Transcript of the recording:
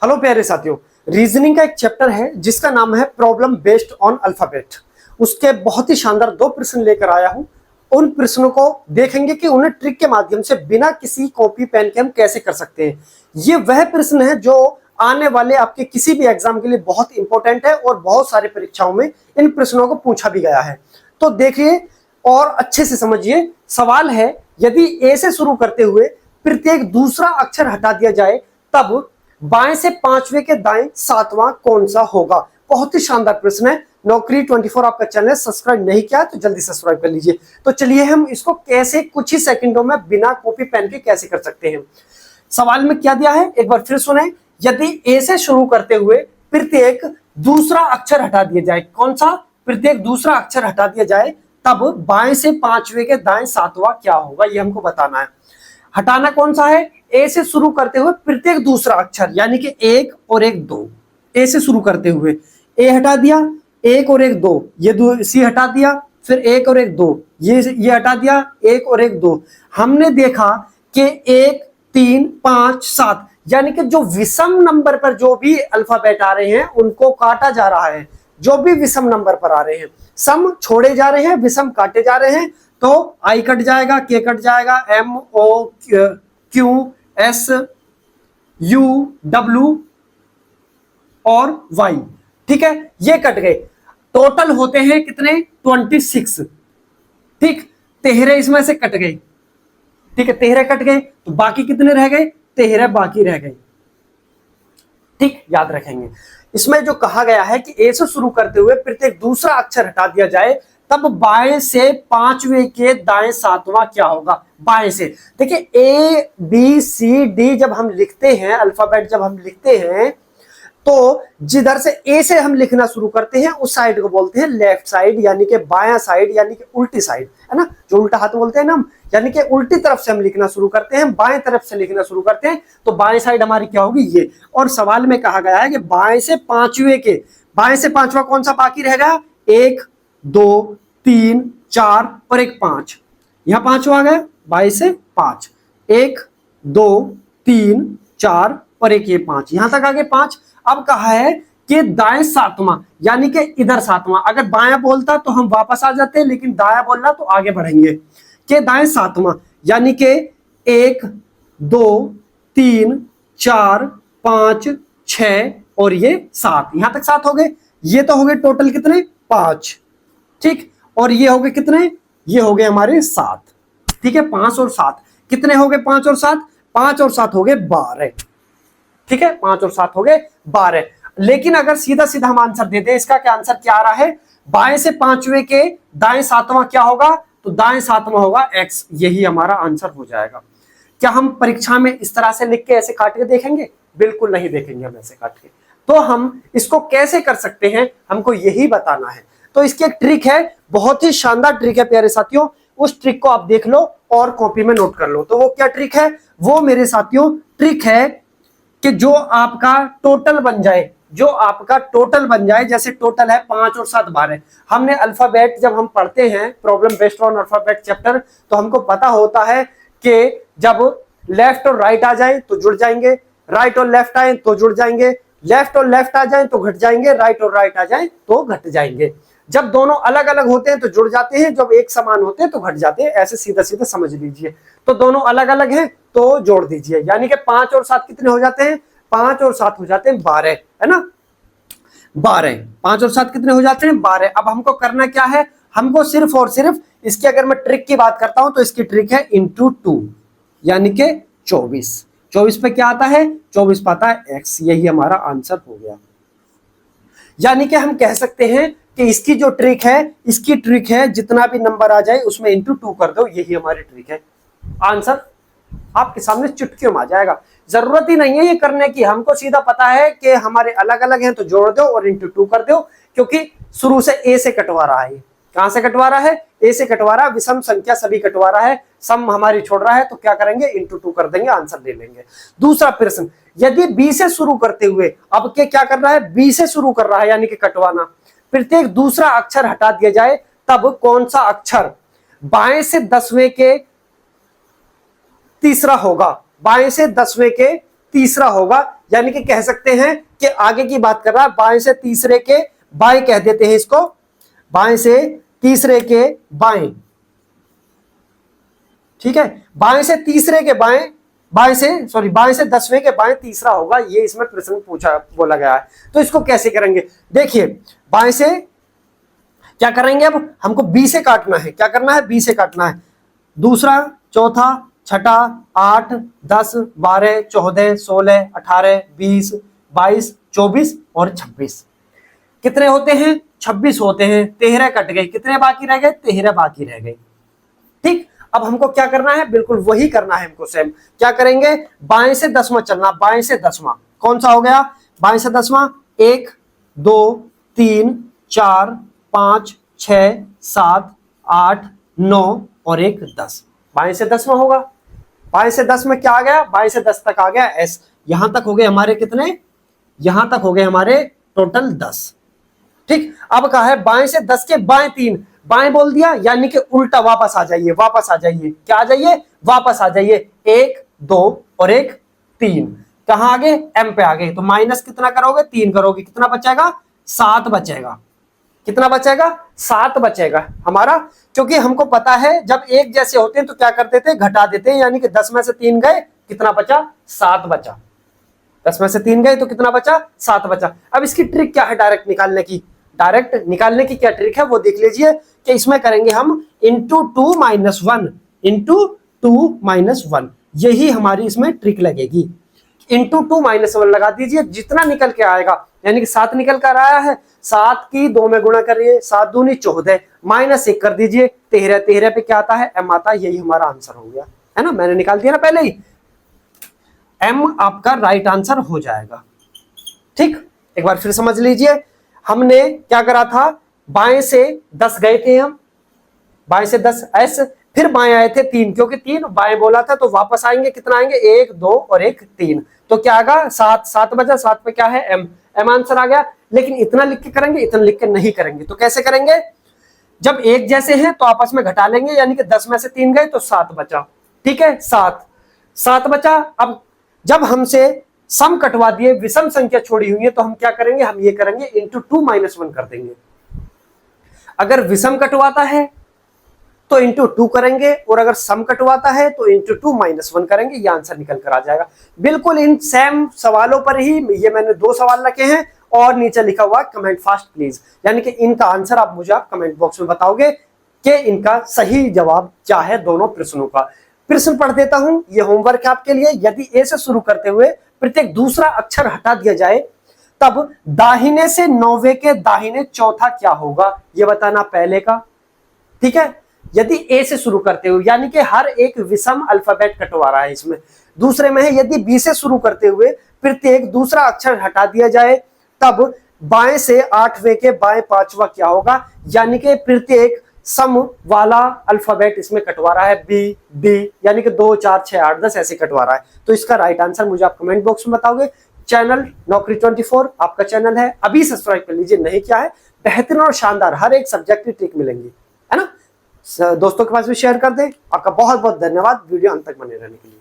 Hello प्यारे साथियों, reasoning का एक चैप्टर है जिसका नाम है प्रॉब्लम बेस्ड ऑन अल्फाबेट। उसके बहुत ही शानदार 2 प्रश्न लेकर आया हूं। उन प्रश्नों को देखेंगे कि उन्हें ट्रिक के माध्यम से बिना किसी कॉपी पेन के हम कैसे कर सकते हैं। ये वह प्रश्न है जो आने वाले आपके किसी भी एग्जाम के लिए बहुत इंपॉर्टेंट है और बहुत सारी परीक्षाओं में इन प्रश्नों को पूछा भी गया है। तो देखिए और अच्छे से समझिए। सवाल है, यदि ए से शुरू करते हुए प्रत्येक दूसरा अक्षर हटा दिया जाए तब बाएं से पांचवें के दाएं सातवां कौन सा होगा। बहुत ही शानदार प्रश्न है। नौकरी 24 आपका चैनल सब्सक्राइब नहीं किया तो जल्दी सब्सक्राइब कर लीजिए। तो चलिए हम इसको कैसे कुछ ही सेकंडों में बिना कॉपी पेन के कैसे कर सकते हैं। सवाल में क्या दिया है एक बार फिर सुने। यदि ए से शुरू करते हुए प्रत्येक दूसरा अक्षर हटा दिया जाए, कौन सा? प्रत्येक दूसरा अक्षर हटा दिया जाए तब बाएं से पांचवें के दाएं सातवां क्या होगा, ये हमको बताना है। हटाना कौन सा है? ए से शुरू करते हुए प्रत्येक दूसरा अक्षर, यानी कि एक और एक दो। ए से शुरू करते हुए ए हटा दिया, एक और एक दो, ये दो सी हटा दिया, फिर एक और एक दो, ये हटा दिया, एक और एक दो। हमने देखा कि 1 3 5 7, यानी कि जो विषम नंबर पर जो भी अल्फाबेट आ रहे हैं उनको काटा जा रहा है। जो भी विषम नंबर पर आ रहे हैं, सम छोड़े जा रहे हैं, विषम काटे जा रहे हैं। तो आई कट जाएगा, के कट जाएगा, M O Q S U W और वाई। ठीक है, ये कट गए। टोटल होते हैं कितने? 26। ठीक, 13 इसमें से कट गए। ठीक है, 13 कट गए तो बाकी कितने रह गए? 13 बाकी रह गए। ठीक, याद रखेंगे। इसमें जो कहा गया है कि ए से शुरू करते हुए प्रत्येक दूसरा अक्षर हटा दिया जाए तब बाएं से पांचवें के दाएं सातवां क्या होगा। बाएं से देखिए, ए बी सी डी जब हम लिखते हैं, अल्फाबेट जब हम लिखते हैं तो जिधर से ए से हम लिखना शुरू करते हैं उस साइड को बोलते हैं लेफ्ट साइड, यानी कि बायां साइड, यानी कि उल्टी साइड, है ना, जो उल्टा हाथ बोलते हैं ना हम, यानी कि उल्टी तरफ से हम लिखना शुरू करते हैं, बाएं तरफ से लिखना शुरू करते हैं। तो बाएं साइड हमारी क्या होगी? ये। और सवाल में कहा गया है कि बाएं से पांचवें के, बाएं से पांचवा कौन सा बाकी रहेगा? 1 2 3 4 और एक 5। यहां पांचवा आ गया, बाएं से 5, 1 2 3 4 और एक ये 5, यहां तक आगे 5। अब कहा है कि दाएं सातवां, यानी कि इधर सातवां। अगर बायां बोलता तो हम वापस आ जाते, लेकिन दाया बोलना तो आगे बढ़ेंगे। कि दाएं सातवां, यानी कि 1 2 3 4 5 6 और ये 7, यहां तक 7 हो गए। ये तो हो गए टोटल कितने? 5। ठीक, और ये हो गए कितने? ये हो गए हमारे 7। ठीक है, 5 और 7 कितने हो गए? 5 और 7, 5 और 7 हो गए 12। ठीक है, 5 और 7 हो गए 12। लेकिन अगर सीधा सीधा हम आंसर दे दें, इसका क्या आंसर क्या आ रहा है? बाएं से पांचवें के दाएं सातवां क्या होगा? तो दाएं सातवां होगा x। यही हमारा आंसर हो जाएगा। क्या हम परीक्षा में इस तरह से लिख के ऐसे काट के देखेंगे? बिल्कुल नहीं देखेंगे हम ऐसे काट के। तो हम इसको कैसे कर सकते हैं, हमको यही बताना है। तो इसकी एक ट्रिक है, बहुत ही शानदार ट्रिक है प्यारे साथियों। उस ट्रिक को आप देख लो और कॉपी में नोट कर लो। तो वो क्या ट्रिक है? वो मेरे साथियों ट्रिक है कि जो आपका टोटल बन जाए, जो आपका टोटल बन जाए, जैसे टोटल है 5 और 7 12। हमने अल्फाबेट जब हम पढ़ते हैं problem based on alphabet chapter, तो हमको पता होता है कि जब लेफ्ट और राइट आ जाए तो जुड़ जाएंगे, राइट और लेफ्ट आए तो जुड़ जाएंगे, लेफ्ट और लेफ्ट आ जाए तो घट जाएंगे, राइट और राइट आ जाए तो घट जाएंगे। जब दोनों अलग अलग होते हैं तो जुड़ जाते हैं, जब एक समान होते हैं तो घट जाते हैं। ऐसे सीधा सीधा समझ लीजिए। तो दोनों अलग अलग हैं तो जोड़ दीजिए, यानी कि 5 और 7 कितने हो जाते हैं? 5 और 7 हो जाते हैं 12, है ना, 12। 5 और 7 कितने हो जाते हैं? 12। अब हमको करना क्या है? हमको सिर्फ और सिर्फ इसकी, अगर मैं ट्रिक की बात करता हूं तो इसकी ट्रिक है इंटू 2, यानी कि 24। 24 पे क्या आता है? 24 पे आता है x। यही हमारा आंसर हो गया। यानी कि हम कह सकते हैं कि इसकी जो ट्रिक है, इसकी ट्रिक है जितना भी नंबर आ जाए उसमें इंटू 2 कर दो, यही हमारी ट्रिक है। आंसर आपके सामने चुटकियों में आ जाएगा। जरूरत ही नहीं है ये करने की, हमको सीधा पता है कि हमारे अलग अलग हैं तो जोड़ दो और इंटू 2 कर दो, क्योंकि शुरू से ए से कटवा रहा है। कहां से कटवा रहा है? ए से कटवा रहा है, विषम संख्या सभी कटवा रहा है, सम हमारी छोड़ रहा है, तो क्या करेंगे? इंटू 2 कर देंगे, आंसर ले लेंगे। दूसरा प्रश्न, यदि बी से शुरू करते हुए, अब के क्या कर रहा है? बी से शुरू कर रहा है, यानी कि कटवाना। प्रत्येक दूसरा अक्षर हटा दिया जाए तब कौन सा अक्षर बाएं से 10वें के तीसरा होगा? बाएं से 10वें के तीसरा होगा, यानी कि कह सकते हैं कि आगे की बात कर रहा है, बाएं से तीसरे के बाएं कह देते हैं इसको, बाएं से तीसरे के बाएं, ठीक है, बाएं से तीसरे के बाएं, बाएं से 10वें के बाएं तीसरा होगा, ये इसमें प्रश्न पूछा बोला गया है। तो इसको कैसे करेंगे, देखिए बाएं से क्या करेंगे, अब हमको बी से काटना है, क्या करना है, बी से काटना है, दूसरा, चौथा, छठा, 8, 10, 12, 14, 16, 18, 20, 22, 24 और 26, कितने होते हैं, 26 होते हैं, 13 कट गए, कितने बाकी रह गए, 13 बाकी रह गए। ठीक, अब हमको क्या करना है, बिल्कुल वही करना है हमको सेम, क्या करेंगे, बाएं से 10वां चलना, बाएं से 10वां कौन सा हो गया, बाएं से 10वां, 1, 2, 3, 4, 5, 6, 7, 8, 9 और 1, 10, बाएं से 10वां होगा। बाएं से 10 में क्या आ गया, बाएं से 10 तक आ गया एस, यहां तक हो गए हमारे कितने, यहां तक हो गए हमारे टोटल 10। ठीक, अब कहा है बाएं से 10 के बाएं 3, बाएं बोल दिया यानी कि उल्टा, वापस आ जाइए, वापस आ जाइए, क्या आ जाइए, वापस आ जाइए, 1, 2 और 1, 3, कहां आगे, एम पे आगे, तो माइनस कितना करोगे, 3 करोगे, कितना बचेगा, 7 बचेगा, कितना बचेगा, 7 बचेगा हमारा, क्योंकि हमको पता है जब एक जैसे होते हैं तो क्या करते थे, घटा देते हैं, यानी कि 10 में से 3 गए, कितना बचा, 7 बचा, 10 में से 3 गए तो कितना बचा, 7 बचा। अब इसकी ट्रिक क्या है डायरेक्ट निकालने की, डायरेक्ट निकालने की क्या ट्रिक है वो देख लीजिए, कि इसमें करेंगे हम इंटू 2 माइनस 1, इंटू 2 माइनस 1, यही हमारी इसमें ट्रिक लगेगी। इंटू 2 माइनस 1 लगा दीजिए, जितना निकल के आएगा, यानी कि 7 निकल कर आया है, 7 की 2 में गुणा करिए, 7 दूनी 14, माइनस 1 कर दीजिए, 13, 13 पे क्या आता है, एम आता है, यही हमारा आंसर हो गया, है ना, मैंने निकाल दिया ना पहले ही, एम आपका राइट आंसर हो जाएगा। ठीक, एक बार फिर समझ लीजिए, हमने क्या करा था, बाएं से 10 गए थे हम, बाएं से 10 एस, फिर बाएं आए थे 3, क्योंकि 3 बाएं बोला था, तो वापस आएंगे, कितना आएंगे, 1, 2 और 1, 3, तो क्या आएगा, 7, 7 बचा, 7 पे क्या है, एम, एम आंसर आ गया। लेकिन इतना लिख के करेंगे, इतना लिख के नहीं करेंगे, तो कैसे करेंगे, जब एक जैसे हैं तो आपस में घटा लेंगे, यानी कि 10 में से 3 गए तो 7 बचा, ठीक है, 7 बचा। अब जब हमसे सम कटवा दिए, विषम संख्या छोड़ी हुई है, तो हम क्या करेंगे, हम ये करेंगे इंटू 2 माइनस 1 कर देंगे। अगर विषम कटवाता है तो इंटू 2 करेंगे, और अगर सम कटवाता है तो इंटू 2 माइनस 1 करेंगे, ये आंसर निकल कर आ जाएगा। बिल्कुल इन सेम सवालों पर ही, ये मैंने 2 सवाल रखे हैं, और नीचे लिखा हुआ कमेंट फास्ट प्लीज, यानी कि इनका आंसर आप मुझे कमेंट बॉक्स में बताओगे कि इनका सही जवाब क्या है दोनों प्रश्नों का। प्रश्न पढ़ देता हूं, ये होमवर्क है आपके लिए। यदि ए से शुरू करते हुए प्रत्येक दूसरा अक्षर हटा दिया जाए, तब दाहिने से 9वें के दाहिने चौथा क्या होगा, ये बताना पहले का, ठीक है। यदि ए से शुरू करते हुए, यानी कि हर एक विषम अल्फाबेट कटवा रहा है इसमें। दूसरे में है, यदि बी से शुरू करते हुए प्रत्येक दूसरा अक्षर हटा दिया जाए, तब बाएं से 8वें के बाएं 5वां क्या होगा, यानी कि प्रत्येक सम वाला अल्फाबेट इसमें कटवा रहा है, बी, डी, यानी कि 2, 4, 6, 8, 10 ऐसे कटवा रहा है। तो इसका राइट आंसर मुझे आप कमेंट बॉक्स में बताओगे। चैनल नौकरी 24 आपका चैनल है, अभी सब्सक्राइब कर लीजिए, नहीं क्या है, बेहतरीन और शानदार हर एक सब्जेक्ट की ट्रिक मिलेंगी, है ना। दोस्तों के पास भी शेयर कर दें। आपका बहुत बहुत धन्यवाद वीडियो अंत तक बने रहने के लिए।